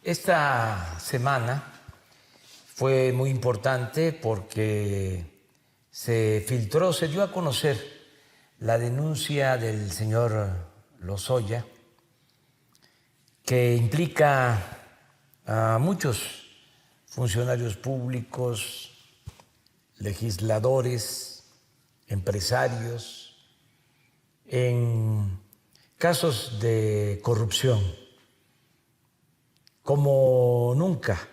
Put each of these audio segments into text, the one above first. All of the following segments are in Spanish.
Esta semana fue muy importante porque se filtró, se dio a conocer la denuncia del señor Lozoya, que implica a muchos funcionarios públicos, legisladores, empresarios, en casos de corrupción como nunca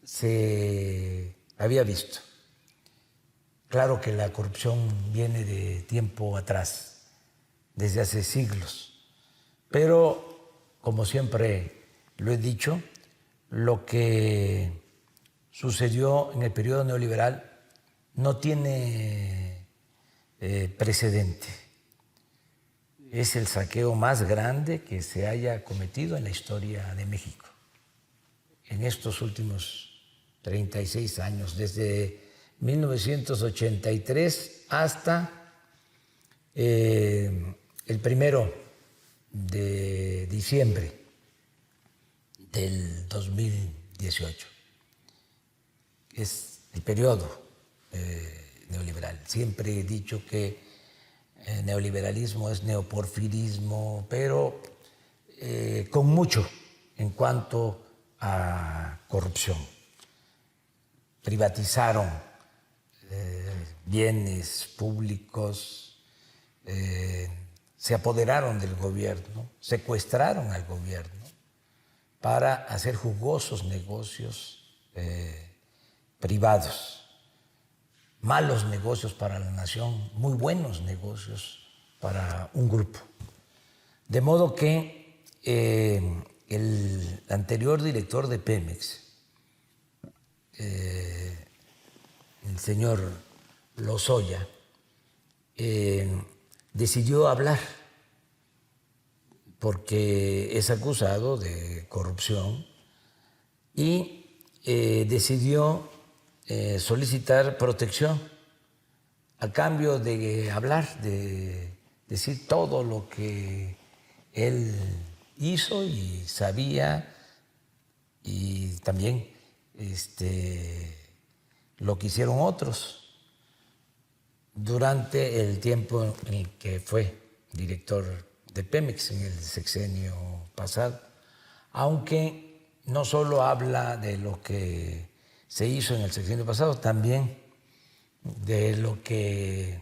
se había visto. Claro que la corrupción viene de tiempo atrás, desde hace siglos, pero como siempre lo he dicho, lo que sucedió en el periodo neoliberal no tiene precedente. Es el saqueo más grande que se haya cometido en la historia de México en estos últimos 36 años, desde 1983 hasta el 1 de diciembre del 2018. Es el periodo neoliberal. Siempre he dicho que el neoliberalismo es neoporfirismo, pero con mucho en cuanto a corrupción. Privatizaron bienes públicos, se apoderaron del gobierno, secuestraron al gobierno para hacer jugosos negocios privados, malos negocios para la nación, muy buenos negocios para un grupo. De modo que el anterior director de Pemex, el señor Lozoya, decidió hablar porque es acusado de corrupción y decidió solicitar protección a cambio de hablar, de decir todo lo que él hizo y sabía, y también lo que hicieron otros durante el tiempo en el que fue director de Pemex en el sexenio pasado, aunque no solo habla de lo que se hizo en el sexenio pasado, también de lo que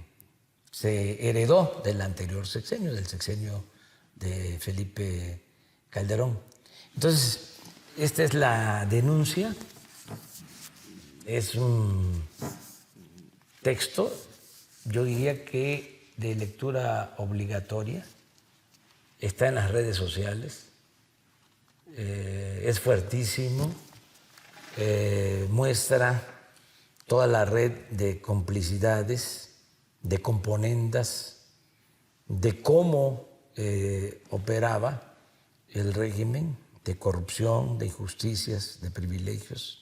se heredó del anterior sexenio, del sexenio de Felipe Calderón. Entonces, esta es la denuncia, es un texto, yo diría que de lectura obligatoria, está en las redes sociales, es fuertísimo, muestra toda la red de complicidades, de componendas, de cómo operaba el régimen de corrupción, de injusticias, de privilegios.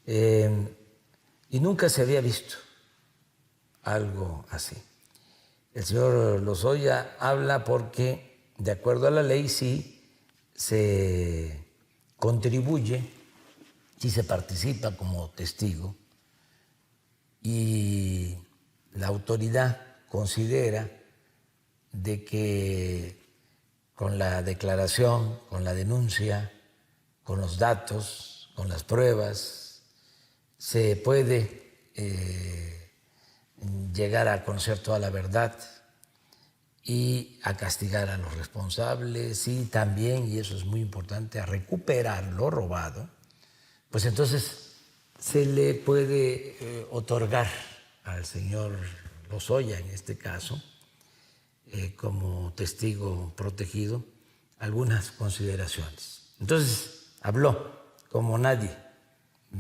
Y nunca se había visto algo así. El señor Lozoya habla porque, de acuerdo a la ley, sí se contribuye, sí se participa como testigo, y la autoridad considera de que con la declaración, con la denuncia, con los datos, con las pruebas, se puede llegar a conocer toda la verdad y a castigar a los responsables y también, y eso es muy importante, a recuperar lo robado, pues entonces se le puede otorgar al señor Lozoya, en este caso, como testigo protegido, algunas consideraciones. Entonces habló como nadie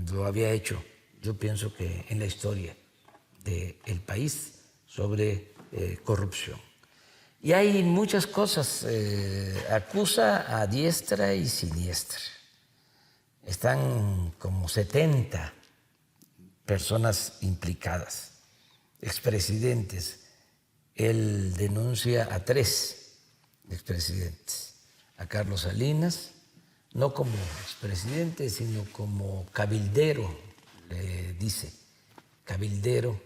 lo había hecho, yo pienso que en la historia del país, sobre corrupción. Y hay muchas cosas, acusa a diestra y siniestra. Están como 70 personas implicadas, expresidentes. Él denuncia a 3 expresidentes, a Carlos Salinas, no como expresidente, sino como cabildero, le dice, cabildero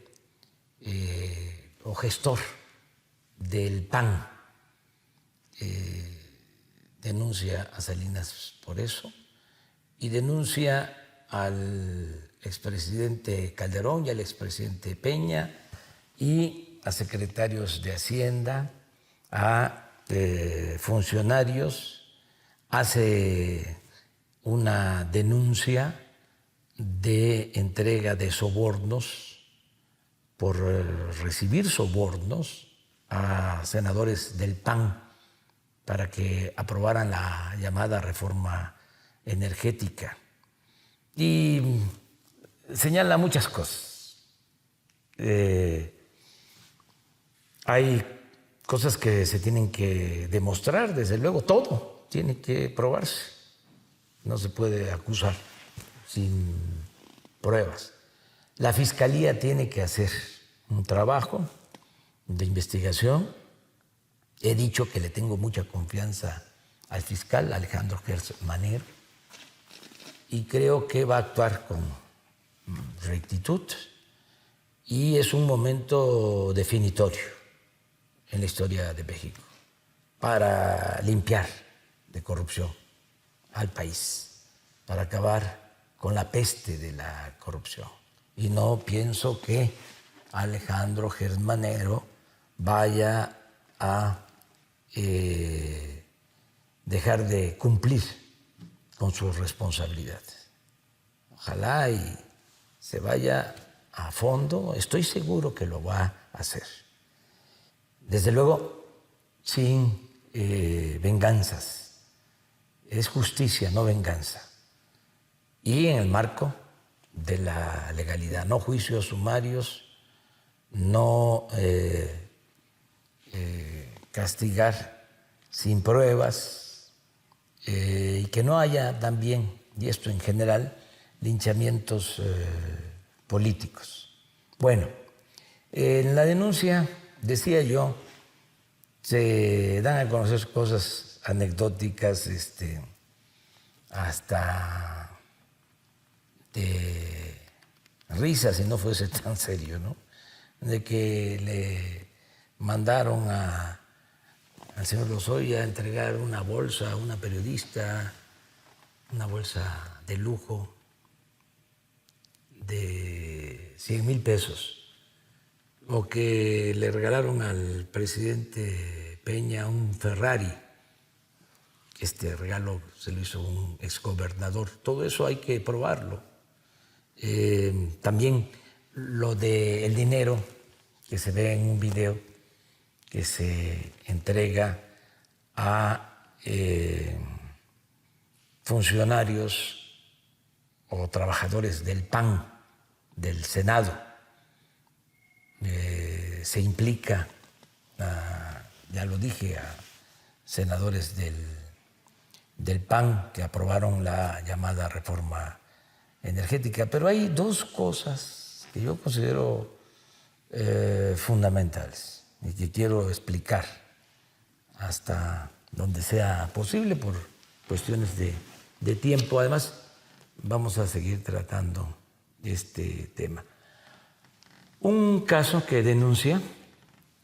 o gestor del PAN. Denuncia a Salinas por eso y denuncia al expresidente Calderón y al expresidente Peña y a secretarios de Hacienda, a funcionarios. Hace una denuncia de entrega de sobornos por recibir sobornos a senadores del PAN para que aprobaran la llamada reforma energética. Y señala muchas cosas. Hay cosas que se tienen que demostrar, desde luego, todo tiene que probarse. No se puede acusar sin pruebas. La Fiscalía tiene que hacer un trabajo de investigación. He dicho que le tengo mucha confianza al fiscal Alejandro Gertz Manero y creo que va a actuar con rectitud y es un momento definitorio en la historia de México para limpiar de corrupción al país, para acabar con la peste de la corrupción. Y no pienso que Alejandro Gertz Manero vaya a dejar de cumplir con sus responsabilidades. Ojalá y se vaya a fondo, estoy seguro que lo va a hacer. Desde luego, sin venganzas. Es justicia, no venganza. Y en el marco de la legalidad, no juicios sumarios, no castigar sin pruebas y que no haya también, y esto en general, linchamientos políticos. Bueno, en la denuncia, decía yo, se dan a conocer cosas anecdóticas, hasta de risa, si no fuese tan serio, ¿no? De que le mandaron al señor Lozoya a entregar una bolsa a una periodista, una bolsa de lujo de 100,000 pesos, o que le regalaron al presidente Peña un Ferrari. Este regalo se lo hizo un exgobernador. Todo eso hay que probarlo. También lo del dinero que se ve en un video que se entrega a funcionarios o trabajadores del PAN, del Senado. Se implica, ya lo dije, a senadores del PAN que aprobaron la llamada reforma energética. Pero hay dos cosas que yo considero fundamentales y que quiero explicar hasta donde sea posible por cuestiones de tiempo. Además, vamos a seguir tratando este tema. Un caso que denuncia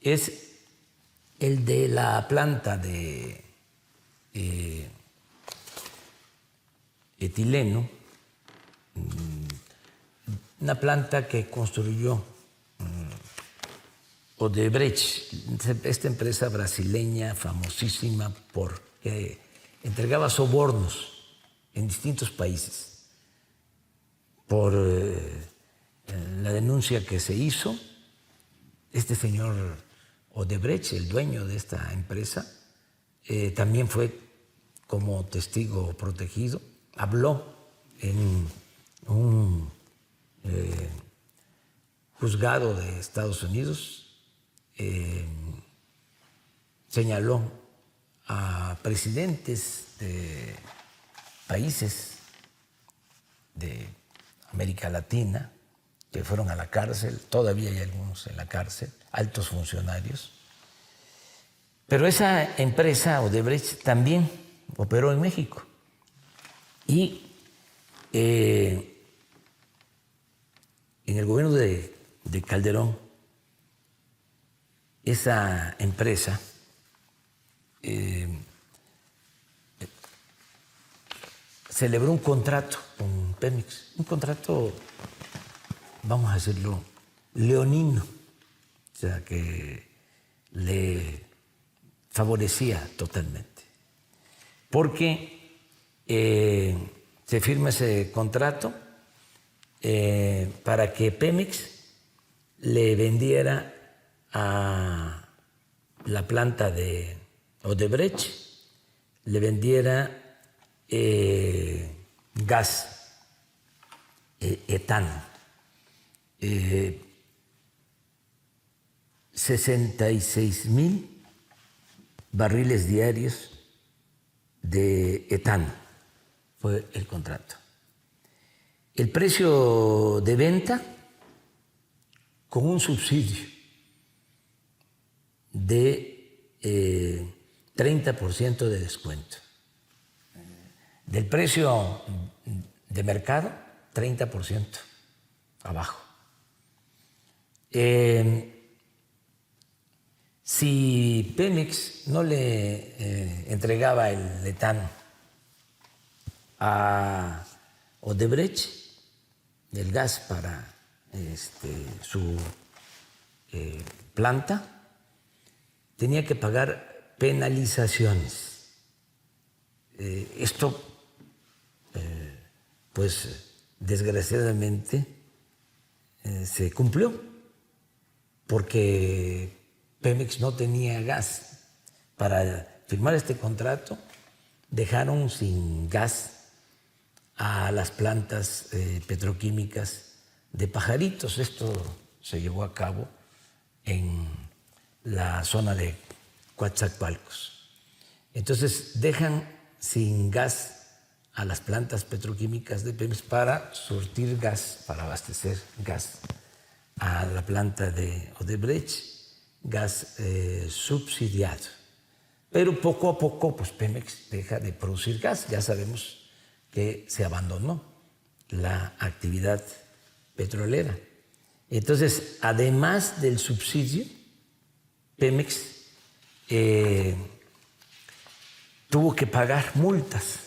es el de la planta de etileno, una planta que construyó Odebrecht, esta empresa brasileña famosísima porque entregaba sobornos en distintos países. Por la denuncia que se hizo, este señor Odebrecht, el dueño de esta empresa, también fue como testigo protegido, habló en un juzgado de Estados Unidos, señaló a presidentes de países de América Latina que fueron a la cárcel, todavía hay algunos en la cárcel, altos funcionarios. Pero esa empresa, Odebrecht, también operó en México Y en el gobierno de Calderón, esa empresa celebró un contrato con Pemex, un contrato, vamos a decirlo, leonino, o sea, que le favorecía totalmente, porque se firma ese contrato para que Pemex le vendiera a la planta de Odebrecht, le vendiera gas etano, 66,000 barriles diarios de etano fue el contrato. El precio de venta con un subsidio de 30% de descuento. Del precio de mercado, 30% abajo. Si Pemex no le entregaba el etano a Odebrecht, el gas para su planta, tenía que pagar penalizaciones. Esto, pues desgraciadamente, se cumplió, porque Pemex no tenía gas. Para firmar este contrato, dejaron sin gas a las plantas petroquímicas de Pajaritos. Esto se llevó a cabo en la zona de Coatzacoalcos. Entonces dejan sin gas a las plantas petroquímicas de Pemex para surtir gas, para abastecer gas a la planta de Odebrecht, gas subsidiado. Pero poco a poco, pues Pemex deja de producir gas. Ya sabemos que se abandonó la actividad petrolera. Entonces, además del subsidio, Pemex tuvo que pagar multas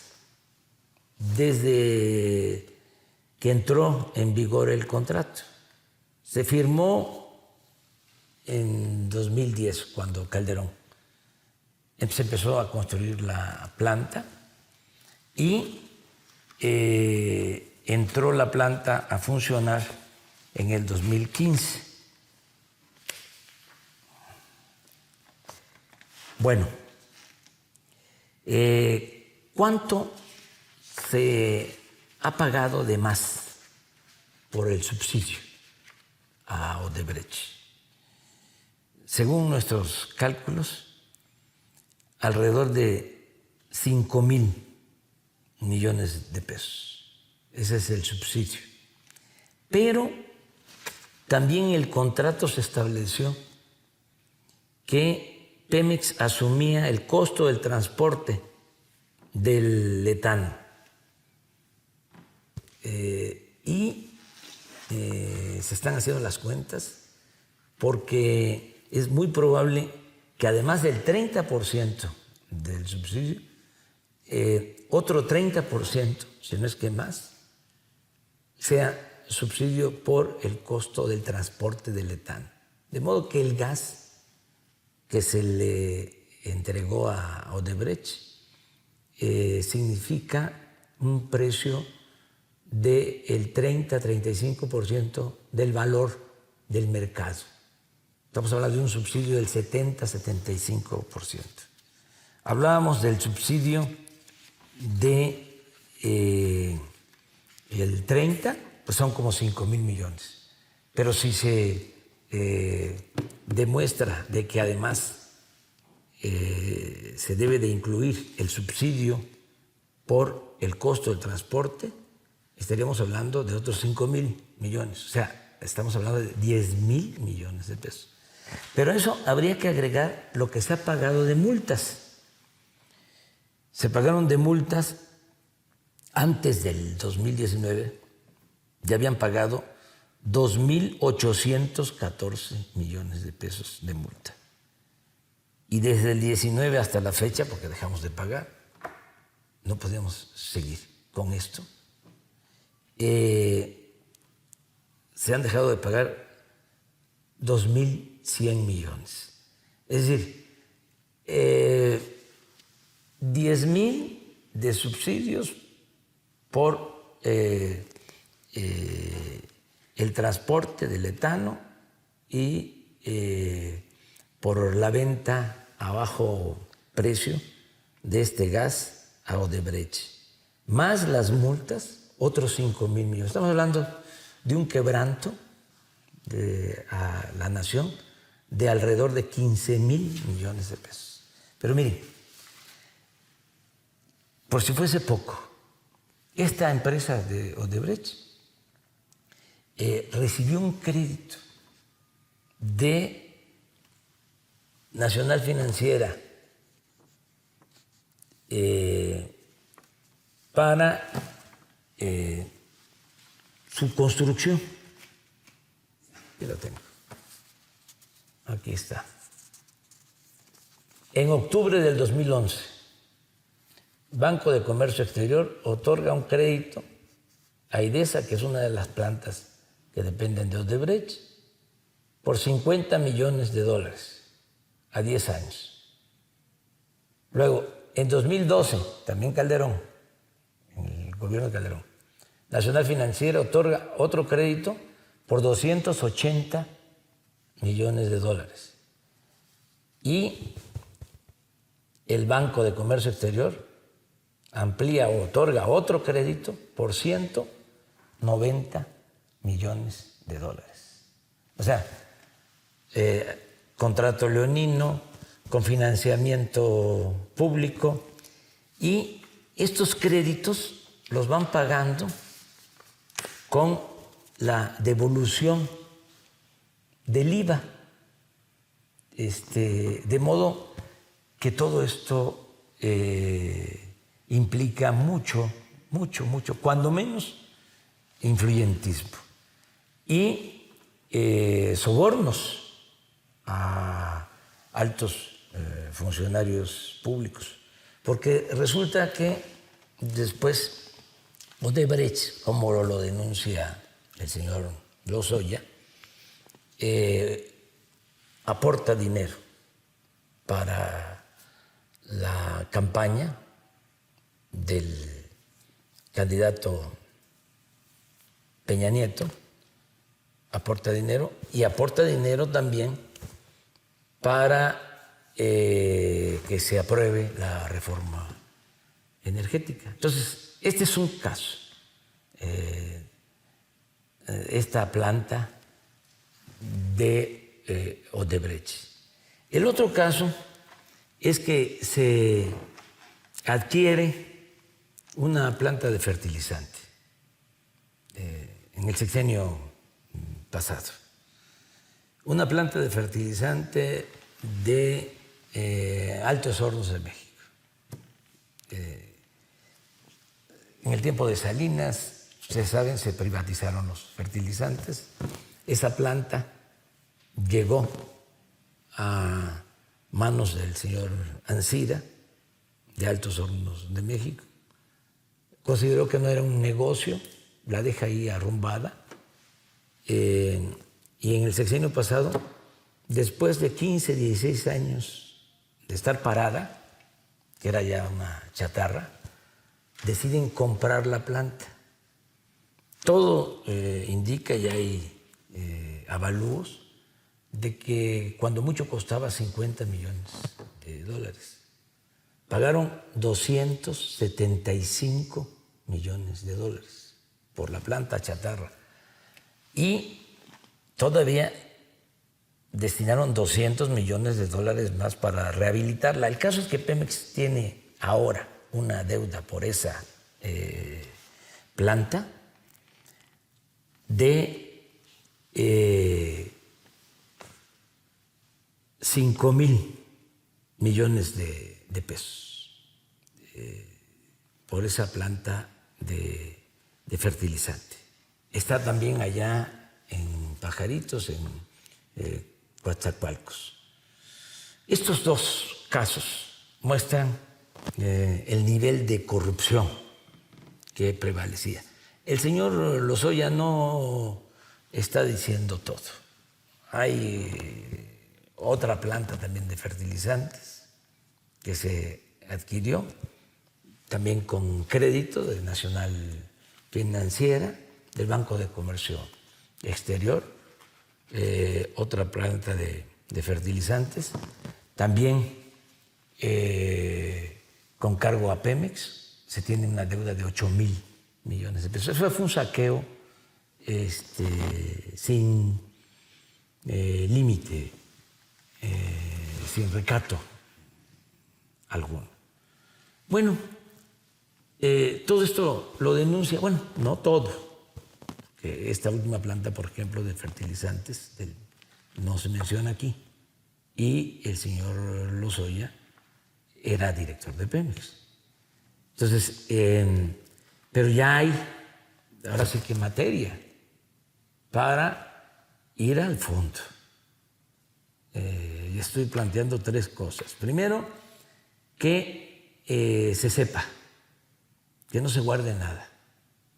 desde que entró en vigor el contrato. Se firmó en 2010, cuando Calderón se empezó a construir la planta y entró la planta a funcionar en el 2015. Bueno, ¿cuánto se ha pagado de más por el subsidio a Odebrecht? Según nuestros cálculos, alrededor de 5,000 millones de pesos. Ese es el subsidio. Pero también en el contrato se estableció que Pemex asumía el costo del transporte del etano. Se están haciendo las cuentas porque es muy probable que además del 30% del subsidio, otro 30%, si no es que más, sea subsidio por el costo del transporte del etano. De modo que el gas que se le entregó a Odebrecht significa un precio del 30-35% del valor del mercado. Estamos hablando de un subsidio del 70-75%. Hablábamos del subsidio de el 30, pues son como 5,000 millones. Pero si se demuestra de que además se debe de incluir el subsidio por el costo del transporte, estaríamos hablando de otros 5,000 millones. O sea, estamos hablando de 10,000 millones de pesos. Pero a eso habría que agregar lo que se ha pagado de multas. Se pagaron de multas antes del 2019 ya habían pagado 2.814 millones de pesos de multa. Y desde el 19 hasta la fecha, porque dejamos de pagar, no podíamos seguir con esto, se han dejado de pagar 2.100 millones. Es decir, 10.000 de subsidios por el transporte del etano y por la venta a bajo precio de este gas a Odebrecht, más las multas, otros 5.000 millones. Estamos hablando de un quebranto a la nación de alrededor de 15.000 millones de pesos. Pero miren, por si fuese poco, esta empresa de Odebrecht recibió un crédito de Nacional Financiera para su construcción. Aquí lo tengo. Aquí está. En octubre del 2011, Banco de Comercio Exterior otorga un crédito a IDESA, que es una de las plantas que dependen de Odebrecht, por $50 millones a 10 años. Luego, en 2012, también Calderón, en el gobierno de Calderón, Nacional Financiera otorga otro crédito por $280 millones. Y el Banco de Comercio Exterior amplía o otorga otro crédito por $190 millones. O sea, contrato leonino con financiamiento público, y estos créditos los van pagando con la devolución del IVA, de modo que todo esto implica mucho, cuando menos, influyentismo y sobornos a altos funcionarios públicos, porque resulta que después Odebrecht, como lo denuncia el señor Lozoya, aporta dinero para la campaña del candidato Peña Nieto, aporta dinero también para que se apruebe la reforma energética. Entonces, este es un caso, esta planta de Odebrecht. El otro caso es que se adquiere una planta de fertilizante en el sexenio pasado, una planta de fertilizante de Altos Hornos de México. En el tiempo de Salinas, ustedes saben, se privatizaron los fertilizantes. Esa planta llegó a manos del señor Ancira, de Altos Hornos de México. Consideró que no era un negocio, la deja ahí arrumbada. Y en el sexenio pasado, después de 15, 16 años de estar parada, que era ya una chatarra, deciden comprar la planta. Todo indica, y hay avalúos, de que cuando mucho costaba $50 millones. Pagaron $275 millones por la planta chatarra. Y todavía destinaron $200 millones más para rehabilitarla. El caso es que Pemex tiene ahora una deuda por esa planta de $5,000 millones de pesos por esa planta de fertilizante. Está también allá en Pajaritos, en Coatzacoalcos. Estos dos casos muestran el nivel de corrupción que prevalecía. El señor Lozoya no está diciendo todo. Hay otra planta también de fertilizantes que se adquirió también con crédito de Nacional Financiera, del Banco de Comercio Exterior, otra planta de fertilizantes, también con cargo a Pemex, se tiene una deuda de 8,000 millones de pesos. Eso fue un saqueo sin límite, sin recato alguno. Bueno, todo esto lo denuncia, bueno, no todo. Esta última planta, por ejemplo, de fertilizantes, no se menciona aquí. Y el señor Lozoya era director de Pemex. Entonces, pero ya hay, ahora sí que materia, para ir al fondo. Y estoy planteando tres cosas. Primero, que se sepa, que no se guarde nada,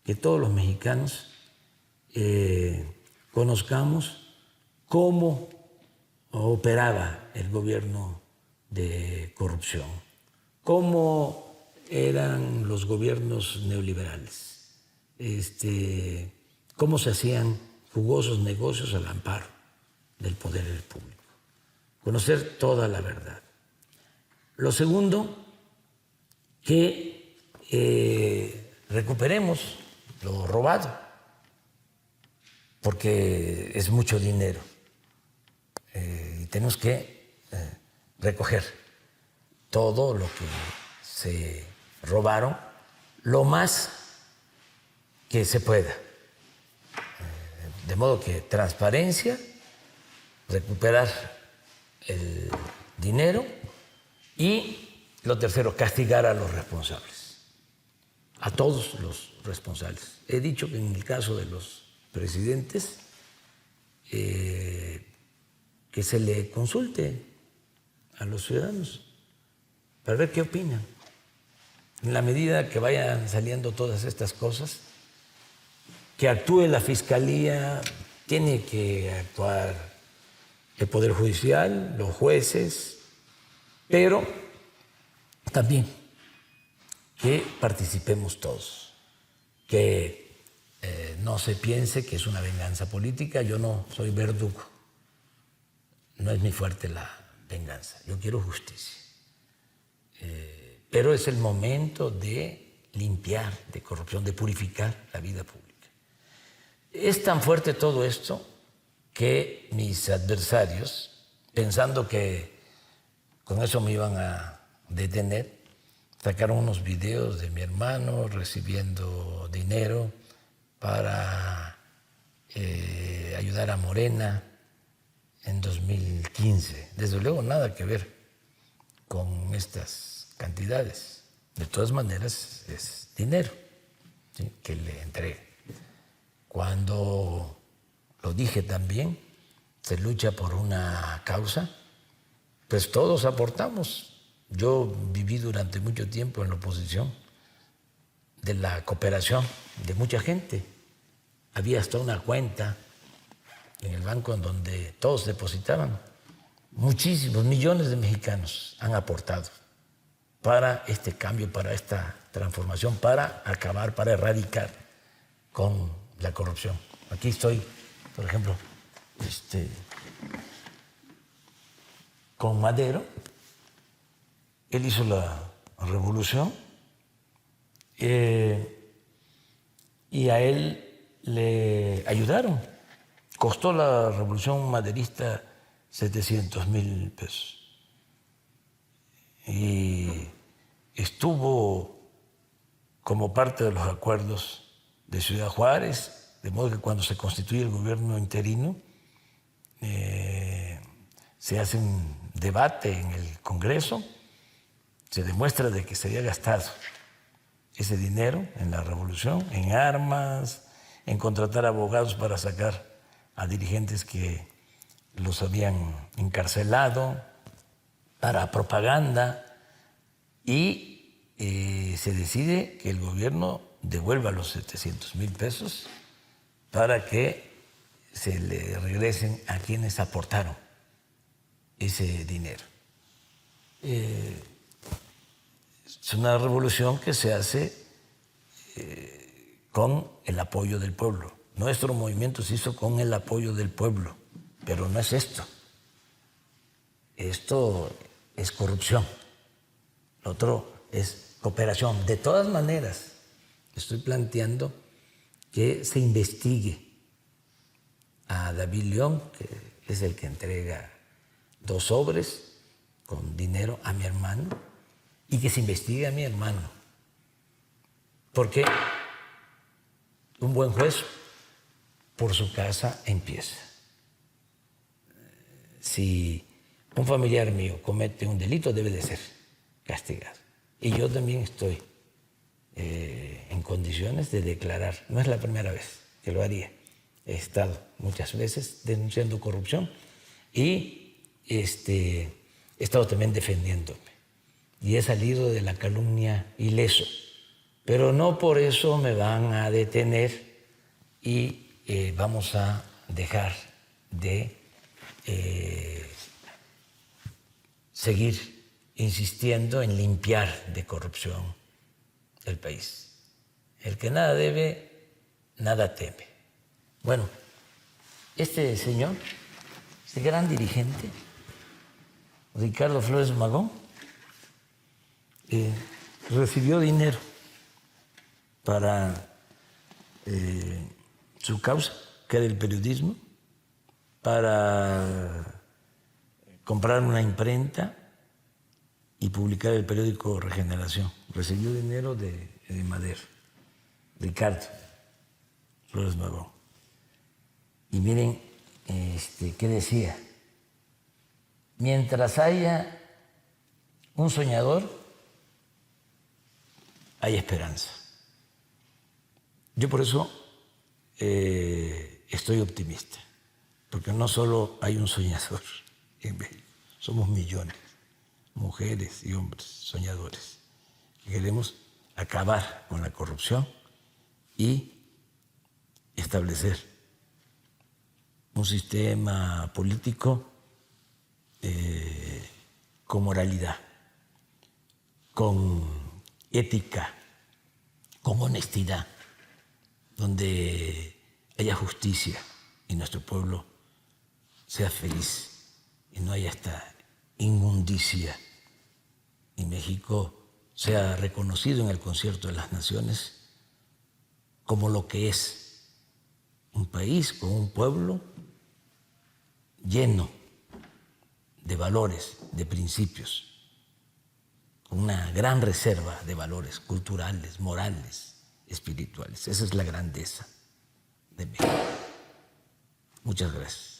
que todos los mexicanos conozcamos cómo operaba el gobierno de corrupción, cómo eran los gobiernos neoliberales, cómo se hacían jugosos negocios al amparo del poder público. Conocer toda la verdad. Lo segundo, que recuperemos lo robado, porque es mucho dinero y tenemos que recoger todo lo que se robaron lo más que se pueda. De modo que transparencia, recuperar el dinero y lo tercero, castigar a los responsables, a todos los responsables. He dicho que en el caso de los presidentes, que se le consulte a los ciudadanos para ver qué opinan. En la medida que vayan saliendo todas estas cosas, que actúe la Fiscalía, tiene que actuar el Poder Judicial, los jueces, pero también que participemos todos, que no se piense que es una venganza política. Yo no soy verdugo, no es mi fuerte la venganza, yo quiero justicia. Pero es el momento de limpiar de corrupción, de purificar la vida pública. Es tan fuerte todo esto que mis adversarios, pensando que con eso me iban a detener, sacaron unos videos de mi hermano recibiendo dinero para ayudar a Morena en 2015. Desde luego nada que ver con estas cantidades. De todas maneras es dinero, ¿sí?, que le entrega. Cuando lo dije también, se lucha por una causa, pues todos aportamos. Yo viví durante mucho tiempo en la oposición de la cooperación de mucha gente. Había hasta una cuenta en el banco en donde todos depositaban. Muchísimos, millones de mexicanos han aportado para este cambio, para esta transformación, para acabar, para erradicar con la corrupción. Aquí estoy, por ejemplo, con Madero. Él hizo la revolución y a él le ayudaron. Costó la revolución maderista 700,000 pesos. Y estuvo como parte de los acuerdos de Ciudad Juárez, de modo que cuando se constituye el gobierno interino, se hace un debate en el Congreso, se demuestra de que se había gastado ese dinero en la revolución, en armas, en contratar abogados para sacar a dirigentes que los habían encarcelado, para propaganda, y se decide que el gobierno devuelva los 700,000 pesos para que se le regresen a quienes aportaron ese dinero. Es una revolución que se hace con el apoyo del pueblo. Nuestro movimiento se hizo con el apoyo del pueblo, pero no es esto. Esto es corrupción. Lo otro es cooperación. De todas maneras, estoy planteando que se investigue a David León, que es el que entrega 2 sobres con dinero a mi hermano, y que se investigue a mi hermano. Porque un buen juez por su casa empieza. Si un familiar mío comete un delito, debe de ser castigado. Y yo también estoy en condiciones de declarar. No es la primera vez que lo haría. He estado muchas veces denunciando corrupción y he estado también defendiéndome. Y he salido de la calumnia ileso. Pero no por eso me van a detener y vamos a dejar de seguir insistiendo en limpiar de corrupción el país. El que nada debe, nada teme. Bueno, este señor, este gran dirigente, Ricardo Flores Magón, recibió dinero para su causa, que era el periodismo, para comprar una imprenta y publicar el periódico Regeneración. Recibió dinero de Madero, Ricardo Flores Magón. Y miren, ¿qué decía? Mientras haya un soñador, hay esperanza. Yo por eso estoy optimista, porque no solo hay un soñador en México, somos millones, mujeres y hombres soñadores, que queremos acabar con la corrupción y establecer un sistema político con moralidad, con ética, con honestidad, donde haya justicia y nuestro pueblo sea feliz y no haya esta inmundicia y México sea reconocido en el Concierto de las Naciones como lo que es, un país con un pueblo lleno de valores, de principios, con una gran reserva de valores culturales, morales, espirituales. Esa es la grandeza de México. Muchas gracias.